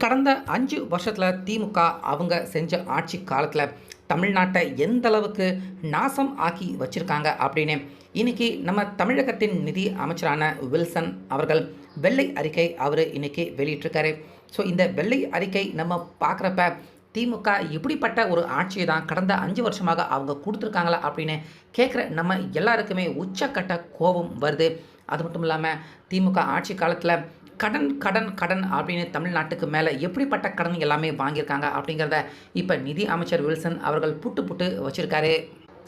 கடந்த 5 வருஷத்துல திமுக அவங்க செஞ்ச ஆட்சி காலத்துல தமிழ்நாட்டை எந்த அளவுக்கு நாசம் ஆக்கி வச்சிருக்காங்க அப்படின்னு இன்னைக்கு நம்ம தமிழகத்தின் நிதி அமைச்சரான வில்சன் அவர்கள் வெள்ளை அறிக்கை அவர் இன்னைக்கு வெளியிட்டிருக்காரு. ஸோ இந்த வெள்ளை அறிக்கை நம்ம பார்க்குறப்ப திமுக இப்படிப்பட்ட ஒரு ஆட்சியை தான் கடந்த 5 வருஷமாக அவங்க கொடுத்துருக்காங்களா அப்படின்னு கேட்குற நம்ம எல்லாருக்குமே உச்சக்கட்ட கோபம் வருது. அது மட்டும் இல்லாமல் திமுக ஆட்சி காலத்தில் கடன் கடன் கடன் அப்படின்னு தமிழ்நாட்டுக்கு மேலே எப்படிப்பட்ட கடன் எல்லாமே வாங்கியிருக்காங்க அப்படிங்கிறத இப்போ நிதி அமைச்சர் வில்சன் அவர்கள் புட்டு புட்டு வச்சுருக்காரு.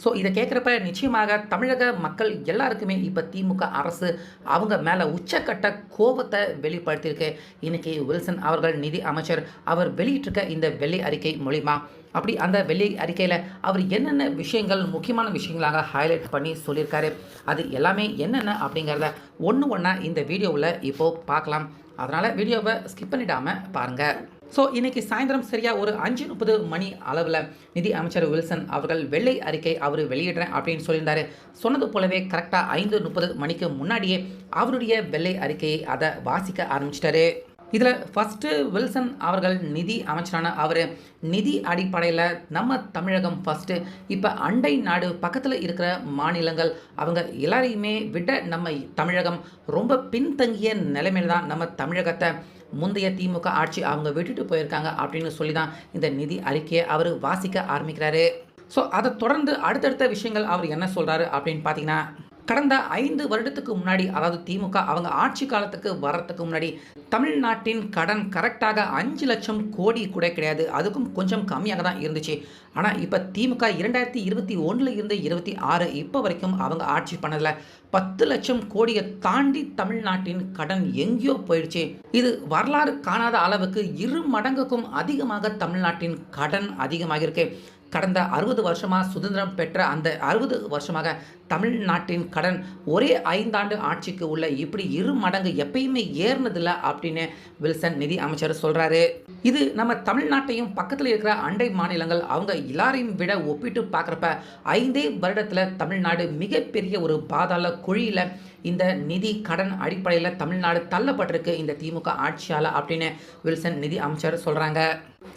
ஸோ இதை கேட்குறப்ப நிச்சயமாக தமிழக மக்கள் எல்லாருக்குமே இப்போ திமுக அரசு அவங்க மேலே உச்சக்கட்ட கோபத்தை வெளிப்படுத்தியிருக்கு. இன்றைக்கி வில்சன் அவர்கள் நிதி அமைச்சர் அவர் வெளியிட்டிருக்க இந்த வெள்ளை அறிக்கை மூலிமா அப்படி அந்த வெள்ளை அறிக்கையில் அவர் என்னென்ன விஷயங்கள் முக்கியமான விஷயங்களாக ஹைலைட் பண்ணி சொல்லியிருக்காரு, அது எல்லாமே என்னென்ன அப்படிங்கிறத ஒன்று ஒன்றா இந்த வீடியோவில் இப்போது பார்க்கலாம். அதனால் வீடியோவை ஸ்கிப் பண்ணிடாமல் பாருங்கள். ஸோ இன்றைக்கி சாயந்தரம் சரியாக ஒரு 5:30 மணி அளவில் நிதி அமைச்சர் வில்சன் அவர்கள் வெள்ளை அறிக்கை அவர் வெளியிடுறேன் அப்படின்னு சொல்லியிருந்தார். சொன்னது போலவே கரெக்டாக 5:30 மணிக்கு முன்னாடியே அவருடைய வெள்ளை அறிக்கையை அதை வாசிக்க ஆரம்பிச்சிட்டாரு. இதில் ஃபஸ்ட்டு வில்சன் அவர்கள் நிதி அமைச்சரான அவர் நிதி அடிப்படையில் நம்ம தமிழகம் ஃபஸ்ட்டு இப்போ அண்டை நாடு பக்கத்தில் இருக்கிற மாநிலங்கள் அவங்க எல்லாரையுமே விட நம்ம தமிழகம் ரொம்ப பின்தங்கிய நிலைமையில் தான் நம்ம தமிழகத்தை முந்தைய திமுக ஆட்சி அவங்க விட்டுட்டு போயிருக்காங்க அப்படின்னு சொல்லி தான் இந்த நிதி அறிக்கையை அவர் வாசிக்க ஆரம்பிக்கிறாரு. ஸோ அதை தொடர்ந்து அடுத்தடுத்த விஷயங்கள் அவர் என்ன சொல்கிறாரு அப்படின்னு பார்த்தீங்கன்னா, கடந்த 5 வருடத்துக்கு முன்னாடி, அதாவது திமுக அவங்க ஆட்சி காலத்துக்கு வர்றதுக்கு முன்னாடி தமிழ்நாட்டின் கடன் கரெக்டாக 5 லட்சம் கோடி கூட கிடையாது, அதுக்கும் கொஞ்சம் கம்மியாக தான் இருந்துச்சு. ஆனால் இப்போ திமுக 2021 இருந்து 26 இப்போ வரைக்கும் அவங்க ஆட்சி பண்ணதில் 10 லட்சம் கோடியை தாண்டி தமிழ்நாட்டின் கடன் எங்கேயோ போயிடுச்சு. இது வரலாறு காணாத அளவுக்கு 2 மடங்குக்கும் அதிகமாக தமிழ்நாட்டின் கடன் அதிகமாக இருக்கு. கடந்த 60 வருஷமாக சுதந்திரம் பெற்ற அந்த 60 வருஷமாக தமிழ்நாட்டின் கடன் ஒரே 5 ஆண்டு ஆட்சிக்கு உள்ள இப்படி 2 மடங்கு எப்பயுமே ஏறினதில்லை அப்படின்னு வில்சன் நிதி அமைச்சர் சொல்கிறாரு. இது நம்ம தமிழ்நாட்டையும் பக்கத்தில் இருக்கிற அண்டை மாநிலங்கள் அவங்க எல்லாரையும் விட ஒப்பிட்டு பார்க்குறப்ப 5 வருடத்தில் தமிழ்நாடு மிகப்பெரிய ஒரு பாதாள குழியில் இந்த நிதி கடன் அடிப்படையில் தமிழ்நாடு தள்ளப்பட்டிருக்கு இந்த திமுக ஆட்சியால் அப்படின்னு வில்சன் நிதி அமைச்சர் சொல்கிறாங்க.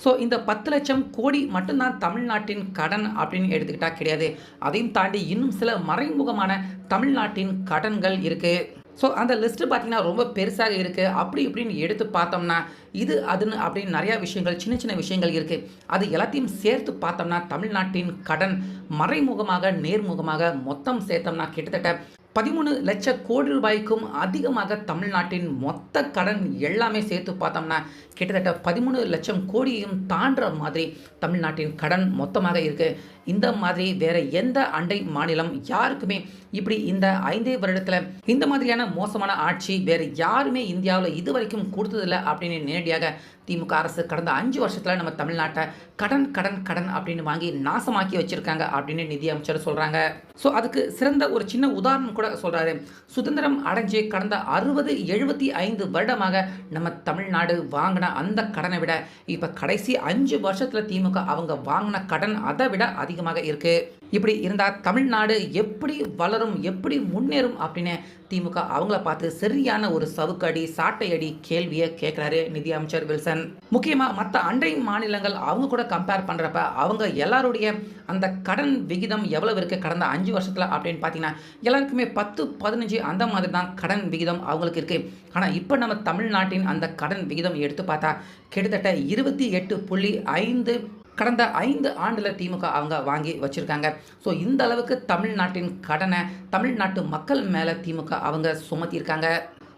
ஸோ இந்த 10 லட்சம் கோடி மட்டும்தான் தமிழ்நாட்டின் கடன் அப்படின்னு எடுத்துக்கிட்டா கிடையாது, அதையும் தாண்டி இன்னும் சில மறைமுகமான தமிழ்நாட்டின் கடன்கள் இருக்குது. ஸோ அந்த லிஸ்ட்டு பார்த்திங்கன்னா ரொம்ப பெருசாக இருக்குது. அப்படி இப்படின்னு எடுத்து பார்த்தோம்னா இது அதுன்னு அப்படின்னு நிறையா விஷயங்கள் சின்ன சின்ன விஷயங்கள் இருக்குது. அது எல்லாத்தையும் சேர்த்து பார்த்தோம்னா தமிழ்நாட்டின் கடன் மறைமுகமாக நேர்முகமாக மொத்தம் சேர்த்தோம்னா கிட்டத்தட்ட 13 லட்சம் கோடி ரூபாய்க்கும் அதிகமாக தமிழ்நாட்டின் மொத்த கடன் எல்லாமே சேர்த்து பார்த்தோம்னா கிட்டத்தட்ட 13 லட்சம் கோடியையும் தாண்டுற மாதிரி தமிழ்நாட்டின் கடன் மொத்தமாக இருக்குது. இந்த மாதிரி வேற எந்த அண்டை மாநிலம் யாருக்குமே இப்படி இந்த 5 வருடத்தில் இந்த மாதிரியான மோசமான ஆட்சி வேறு யாருமே இந்தியாவில் இதுவரைக்கும் கொடுத்ததில்லை அப்படின்னு நேரடியாக திமுக அரசு கடந்த 5 வருஷத்தில் நம்ம தமிழ்நாட்டை கடன் கடன் கடன் அப்படின்னு வாங்கி நாசமாக்கி வச்சுருக்காங்க அப்படின்னு நிதி அமைச்சர் சொல்கிறாங்க. ஸோ அதுக்கு சிறந்த ஒரு சின்ன உதாரணம் கூட சொல்கிறாரு. சுதந்திரம் அடைஞ்சு கடந்த 60-75 வருடமாக நம்ம தமிழ்நாடு வாங்கின அந்த கடனை விட இப்போ கடைசி 5 வருஷத்தில் திமுக அவங்க வாங்கின கடன் அதை விட அதிகமாக இருக்குது. இப்படி இருந்தால் தமிழ்நாடு எப்படி வளரும் எப்படி முன்னேறும் அப்படின்னு திமுக அவங்கள பார்த்து சரியான ஒரு சவுக்கடி சாட்டையடி கேள்வியை கேட்குறாரு நிதி அமைச்சர் வில்சன். முக்கியமாக மற்ற அண்டை மாநிலங்கள் அவங்க கூட கம்பேர் பண்ணுறப்ப அவங்க எல்லாருடைய அந்த கடன் விகிதம் எவ்வளவு இருக்குது கடந்த 5 வருஷத்தில் அப்படின்னு பார்த்தீங்கன்னா எல்லாருக்குமே 10-15 அந்த மாதிரி தான் கடன் விகிதம் அவங்களுக்கு இருக்குது. ஆனால் இப்போ நம்ம தமிழ்நாட்டின் அந்த கடன் விகிதம் எடுத்து பார்த்தா கிட்டத்தட்ட 28.5 கடந்த 5 ஆண்டில் திமுக அவங்க வாங்கி வச்சுருக்காங்க. ஸோ இந்த அளவுக்கு தமிழ்நாட்டின் கடனை தமிழ்நாட்டு மக்கள் மேலே திமுக அவங்க சுமத்தியிருக்காங்க.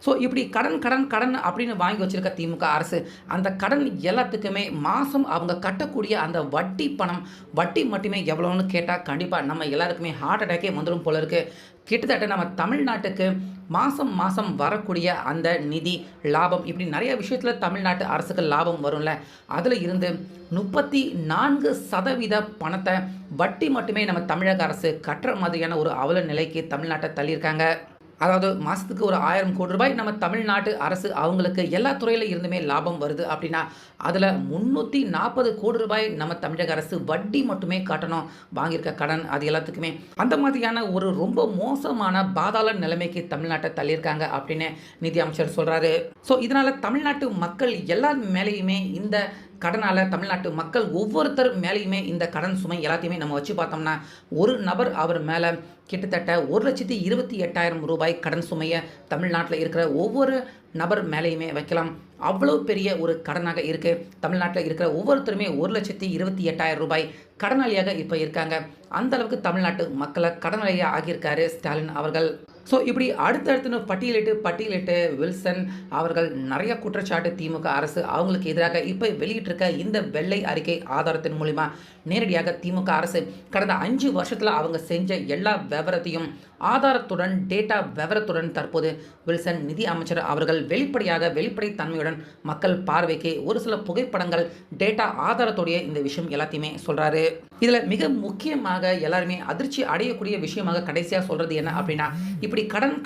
ஸோ இப்படி கடன் கடன் கடன் அப்படின்னு வாங்கி வச்சுருக்க திமுக அரசு அந்த கடன் எல்லாத்துக்குமே மாதம் அவங்க கட்டக்கூடிய அந்த வட்டி பணம் வட்டி மட்டுமே எவ்வளோன்னு கேட்டால் கண்டிப்பாக நம்ம எல்லாருக்குமே ஹார்ட் அட்டாக்கே வந்துடும் போல இருக்குது. கிட்டத்தட்ட நம்ம தமிழ்நாட்டுக்கு மாதம் மாதம் வரக்கூடிய அந்த நிதி லாபம் இப்படி நிறைய விஷயத்தில் தமிழ்நாட்டு அரசுக்கு லாபம் வரும்ல, அதில் இருந்து 34% பணத்தை வட்டி மட்டுமே நம்ம தமிழக அரசு கட்டுற மாதிரியான ஒரு அவல நிலைக்கு தமிழ்நாட்டை தள்ளியிருக்காங்க. அதாவது மாதத்துக்கு ஒரு 1000 கோடி ரூபாய் நம்ம தமிழ்நாட்டு அரசு அவங்களுக்கு எல்லா துறையில இருந்துமே லாபம் வருது அப்படின்னா, அதில் 340 கோடி ரூபாய் நம்ம தமிழக அரசு வட்டி மட்டுமே கட்டணும். வாங்கியிருக்க கடன் அது எல்லாத்துக்குமே. அந்த மாதிரியான ஒரு ரொம்ப மோசமான பாதாள நிலைமைக்கு தமிழ்நாட்ட தள்ளியிருக்காங்க அப்படின்னு நிதி அமைச்சர் சொல்றாரு. ஸோ இதனால தமிழ்நாட்டு மக்கள் எல்லார் மேலேயுமே இந்த கடனால தமிழ்நாட்டு மக்கள் ஒவ்வொருத்தர் மேலேயுமே இந்த கடன் சுமை எல்லாத்தையுமே நம்ம வச்சு பார்த்தோம்னா, ஒரு நபர் அவர் மேலே கிட்டத்தட்ட 1,28,000 ரூபாய் கடன் சுமையை தமிழ்நாட்டில் இருக்கிற ஒவ்வொரு நபர் மேலேயுமே வைக்கலாம். அவ்வளோ பெரிய ஒரு கடனாக இருக்கு. தமிழ்நாட்டில் இருக்கிற ஒவ்வொருத்தருமே 1,28,000 ரூபாய் கடனாளியாக இப்போ இருக்காங்க. அந்த அளவுக்கு தமிழ்நாட்டு மக்களை கடனாளியாக ஆகியிருக்காரு ஸ்டாலின் அவர்கள். ஸோ இப்படி அடுத்தடுத்துன்னு பட்டியலிட்டு வில்சன் அவர்கள் நிறைய குற்றச்சாட்டு திமுக அரசு அவங்களுக்கு எதிராக இப்போ வெளியிட்டிருக்க இந்த வெள்ளை அறிக்கை ஆதாரத்தின் மூலிமா நேரடியாக திமுக அரசு கடந்த 5 வருஷத்தில் அவங்க செஞ்ச எல்லா விவரத்தையும் ஆதாரத்துடன் டேட்டா விவரத்துடன் தற்போது வில்சன் நிதி அமைச்சர் அவர்கள் வெளிப்படைத்தன்மையுடன் மக்கள் பார்வைக்கு ஒரு சில புகைப்படங்கள் டேட்டா ஆதாரத்துடைய இந்த விஷயம் எல்லாத்தையுமே சொல்றாரு. இதில் மிக முக்கியமாக எல்லாருமே அதிர்ச்சி அடையக்கூடிய விஷயமாக கடைசியாக சொல்றது என்ன அப்படின்னா, இப்படி கடன்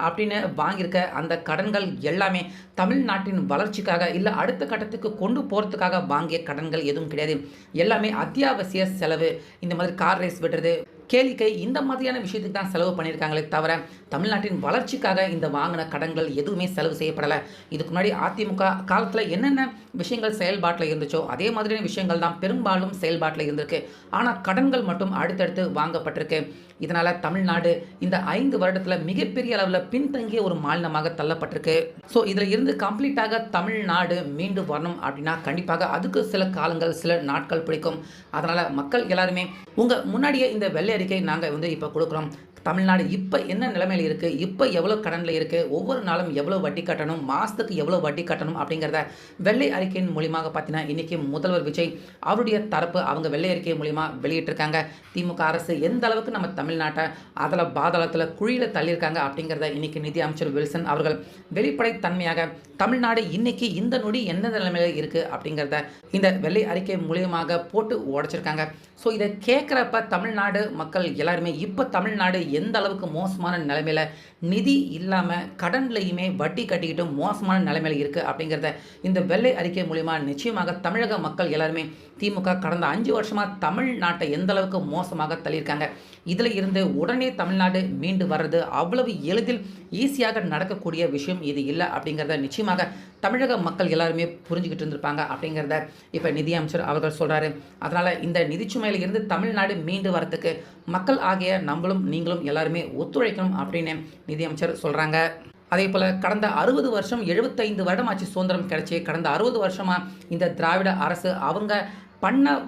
அப்படின்னு வாங்கியிருக்க அந்த கடன்கள் எல்லாமே தமிழ்நாட்டின் வளர்ச்சிக்காக இல்லை அடுத்த கட்டத்துக்கு கொண்டு போகிறதுக்காக வாங்கிய கடன்கள் எதுவும் கிடையாது. எல்லாமே அத்தியாவசிய செலவு. இந்த மாதிரி கார் ரேஸ் விடுறது, கேளிக்கை, இந்த மாதிரியான விஷயத்துக்கு தான் செலவு பண்ணியிருக்காங்களே தவிர தமிழ்நாட்டின் வளர்ச்சிக்காக இந்த வாங்கின கடன்கள் எதுவுமே செலவு செய்யப்படலை. இதுக்கு முன்னாடி அதிமுக காலத்தில் என்னென்ன விஷயங்கள் செயல்பாட்டில் இருந்துச்சோ அதே மாதிரியான விஷயங்கள் தான் பெரும்பாலும் செயல்பாட்டில் இருந்திருக்கு. ஆனால் கடன்கள் மட்டும் அடுத்தடுத்து வாங்கப்பட்டிருக்கு. இதனால் தமிழ்நாடு இந்த 5 வருடத்தில் மிகப்பெரிய அளவில் பின்தங்கிய ஒரு மாநிலமாக தள்ளப்பட்டிருக்கு. ஸோ இதில் இருந்து கம்ப்ளீட்டாக தமிழ்நாடு மீண்டு வரணும் அப்படின்னா கண்டிப்பாக அதுக்கு சில காலங்கள் சில நாட்கள் பிடிக்கும். அதனால் மக்கள் எல்லாருமே உங்கள் முன்னாடியே இந்த வெள்ளை அறிக்கை நாங்கள் இப்போ கொடுக்குறோம். தமிழ்நாடு இப்போ என்ன நிலைமையில் இருக்குது, இப்போ எவ்வளோ கடனில் இருக்குது, ஒவ்வொரு நாளும் எவ்வளோ வட்டி கட்டணும், மாதத்துக்கு எவ்வளோ வட்டி கட்டணும் அப்படிங்கிறத வெள்ளை அறிக்கையின் மூலியமாக பார்த்தீங்கன்னா இன்றைக்கி முதல்வர் விஜய் அவருடைய தரப்பு அவங்க வெள்ளை அறிக்கை மூலிமா வெளியிட்டிருக்காங்க. திமுக அரசு எந்த அளவுக்கு நம்ம தமிழ்நாட்டை அதில் பாதாளத்தில் குழியில் தள்ளியிருக்காங்க அப்படிங்கிறத இன்றைக்கி நிதி அமைச்சர் வில்சன் அவர்கள் வெளிப்படைத்தன்மையாக தமிழ்நாடு இன்றைக்கி இந்த நொடி எந்த நிலைமையில் இருக்குது அப்படிங்கிறத இந்த வெள்ளை அறிக்கை மூலியமாக போட்டு உடைச்சிருக்காங்க. ஸோ இதை கேட்குறப்ப தமிழ்நாடு மக்கள் எல்லாருமே இப்போ தமிழ்நாடு எந்த அளவுக்கு மோசமான நிலைமையில் நிதி இல்லாமல் கடன்லையுமே வட்டி கட்டிக்கிட்டு மோசமான நிலைமையில் இருக்குது அப்படிங்கிறத இந்த வெள்ளை அறிக்கை மூலிமா நிச்சயமாக தமிழக மக்கள் எல்லாருமே திமுக கடந்த 5 வருஷமாக தமிழ்நாட்டை எந்த அளவுக்கு மோசமாக தள்ளியிருக்காங்க, இதில் இருந்து உடனே தமிழ்நாடு மீண்டு வர்றது அவ்வளவு எளிதில் ஈஸியாக நடக்கக்கூடிய விஷயம் இது இல்லை அப்படிங்கிறத நிச்சயமாக தமிழக மக்கள் எல்லாருமே புரிஞ்சுக்கிட்டு இருந்திருப்பாங்க அப்படிங்கிறத இப்போ நிதியமைச்சர் அவர்கள் சொல்கிறாரு. அதனால் இந்த நிதிச்சுமையில் இருந்து தமிழ்நாடு மீண்டு வரத்துக்கு மக்கள் ஆகிய நம்மளும் நீங்களும் எல்லாருமே ஒத்துழைக்கணும் அப்படின்னு நிதியமைச்சர் சொல்கிறாங்க. அதே போல் கடந்த 60 வருஷம் 75 வருடம் ஆச்சு சுதந்திரம் கிடைச்சி. கடந்த 60 வருஷமாக இந்த திராவிட அரசு அவங்க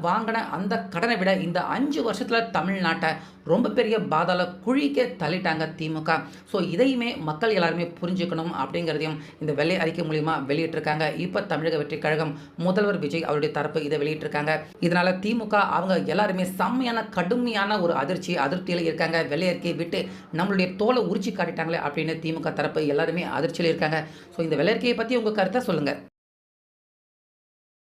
வாங்கின அந்த கடனை விட இந்த 5 வருஷத்தில் தமிழ்நாட்டை ரொம்ப பெரிய பாதாள குழிக்க தள்ளிட்டாங்க திமுக. ஸோ இதையுமே மக்கள் எல்லாருமே புரிஞ்சுக்கணும் அப்படிங்கிறதையும் இந்த வெள்ளை அறிக்கை மூலிமா வெளியிட்டிருக்காங்க. இப்போ தமிழக வெற்றி கழகம் முதல்வர் விஜய் அவருடைய தரப்பு இதை வெளியிட்டிருக்காங்க. இதனால் திமுக அவங்க எல்லாருமே செம்மையான கடுமையான ஒரு அதிருப்தியில் இருக்காங்க. வெள்ளை அறிக்கையை விட்டு நம்மளுடைய தோலை உரிச்சு காட்டிட்டாங்களே அப்படின்னு திமுக தரப்பு எல்லாருமே அதிர்ச்சியில் இருக்காங்க. ஸோ இந்த வெள்ளை அறிக்கையை பற்றி உங்கள் கருத்தை சொல்லுங்கள்.